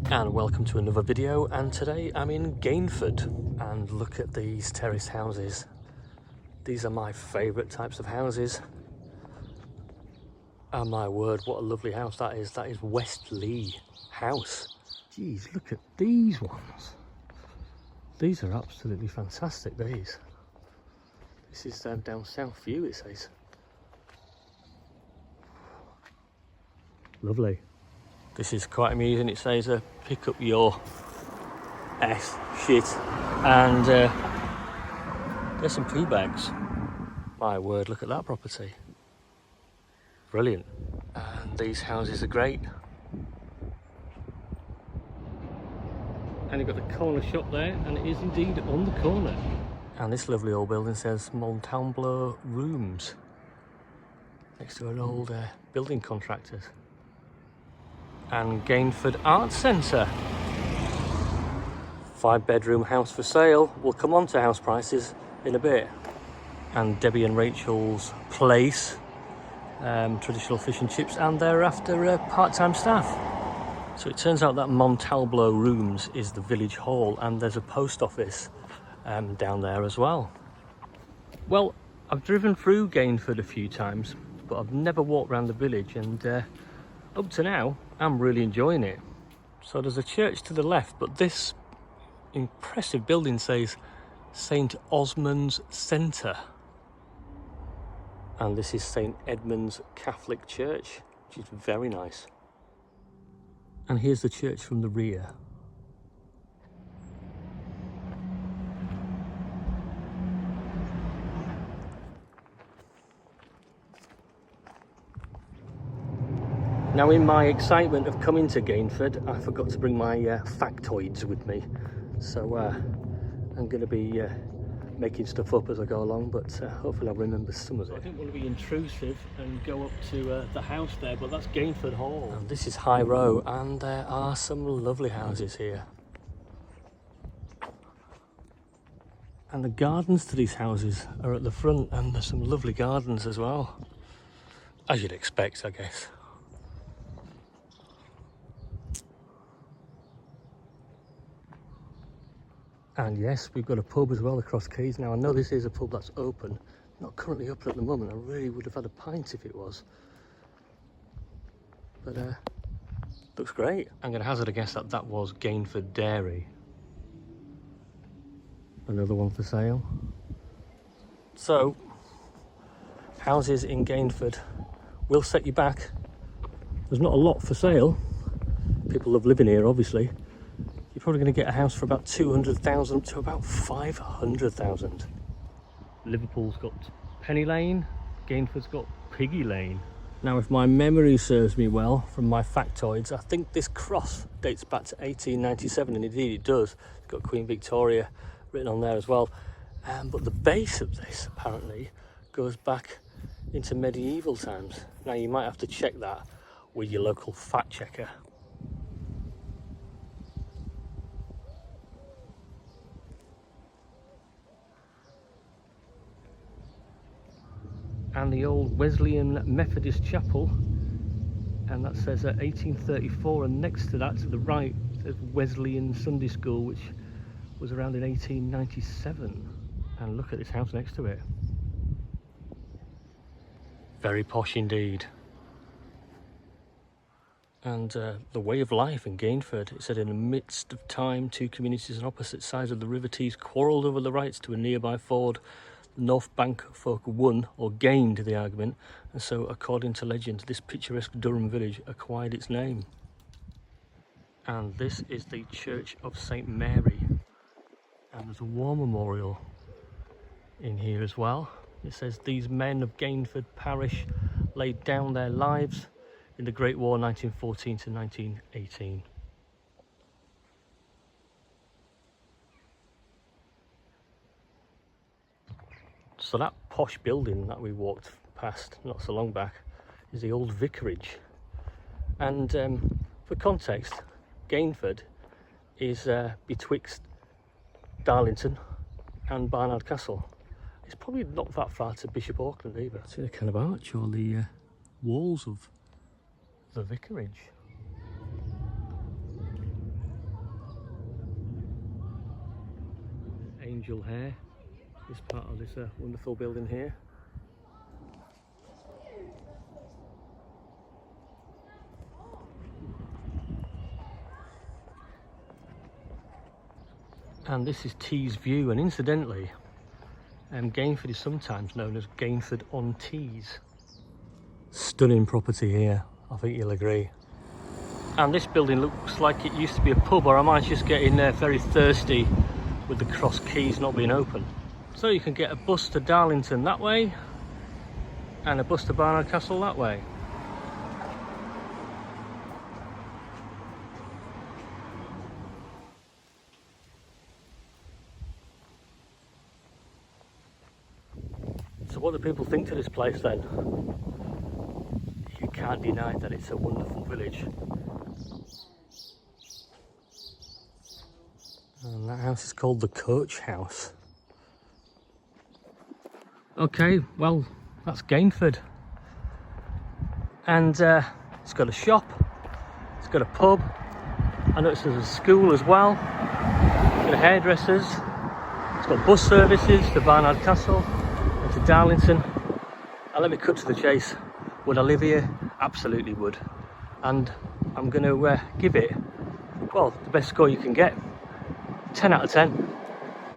And welcome to another video, and today I'm in Gainford and look at these terraced houses. These are my favourite types of houses. Oh my word, what a lovely house that is. That is Westleigh House. Geez, look at these ones. These are absolutely fantastic, these. This is down South View, it says. Lovely. This is quite amusing. It says pick up your shit, and there's some poo bags. My word, look at that property. Brilliant. And these houses are great. And you've got the corner shop there, and it is indeed on the corner. And this lovely old building says Montalblo Rooms, next to an old building contractors. And Gainford Arts Centre. 5-bedroom house for sale. We'll come on to house prices in a bit. And Debbie and Rachel's place, traditional fish and chips, and thereafter part-time staff. So it turns out that Montalblo Rooms is the village hall, and there's a post office down there as well. Well, I've driven through Gainford a few times, but I've never walked around the village, and up to now I'm really enjoying it. So there's a church to the left, but this impressive building says St Osmond's Centre, and this is St Edmund's Catholic Church, which is very nice. And here's the church from the rear. Now, in my excitement of coming to Gainford, I forgot to bring my factoids with me. So I'm going to be making stuff up as I go along, but hopefully I'll remember some of it. I didn't want to be intrusive and go up to the house there, but that's Gainford Hall. And this is Hyro, and there are some lovely houses here. And the gardens to these houses are at the front, and there's some lovely gardens as well. As you'd expect, I guess. And yes, we've got a pub as well across Keys. Now, I know this is a pub that's open, not currently open at the moment. I really would have had a pint if it was. But looks great. I'm going to hazard a guess that that was Gainford Dairy. Another one for sale. So, houses in Gainford will set you back. There's not a lot for sale. People love living here, obviously. You're probably going to get a house for about 200,000 up to about 500,000. Liverpool's got Penny Lane, Gainford's got Piggy Lane. Now, if my memory serves me well from my factoids, I think this cross dates back to 1897, and indeed it does. It's got Queen Victoria written on there as well. But the base of this apparently goes back into medieval times. Now, you might have to check that with your local fact checker. And the old Wesleyan Methodist Chapel, and that says 1834, and next to that, to the right, there's Wesleyan Sunday School, which was around in 1897. And look at this house next to it. Very posh indeed. And the way of life in Gainford, it said, in the midst of time, two communities on opposite sides of the River Tees quarrelled over the rights to a nearby ford. The North Bank folk won, or gained, the argument, and so, according to legend, this picturesque Durham village acquired its name. And this is the Church of St Mary, and there's a war memorial in here as well. It says, these men of Gainford parish laid down their lives in the Great War 1914 to 1918. So that posh building that we walked past not so long back is the old vicarage. And for context, Gainford is betwixt Darlington and Barnard Castle. It's probably not that far to Bishop Auckland either. See the kind of arch or the walls of the vicarage. angel hair, this part of this wonderful building here. And this is Tes View, and incidentally, Gainford is sometimes known as Gainford on Tees. Stunning property here, I think you'll agree. And this building looks like it used to be a pub, or am I just getting very thirsty with the Cross Keys not being open? So you can get a bus to Darlington that way, and a bus to Barnard Castle that way. So what do people think to this place then? You can't deny that it's a wonderful village. And that house is called the Coach House. Okay, well, that's Gainford. And it's got a shop, it's got a pub, I noticed there's a school as well, it's got hairdressers, it's got bus services to Barnard Castle and to Darlington. And let me cut to the chase. Would I live here? Absolutely would. And I'm going to give it, well, the best score you can get. 10 out of 10.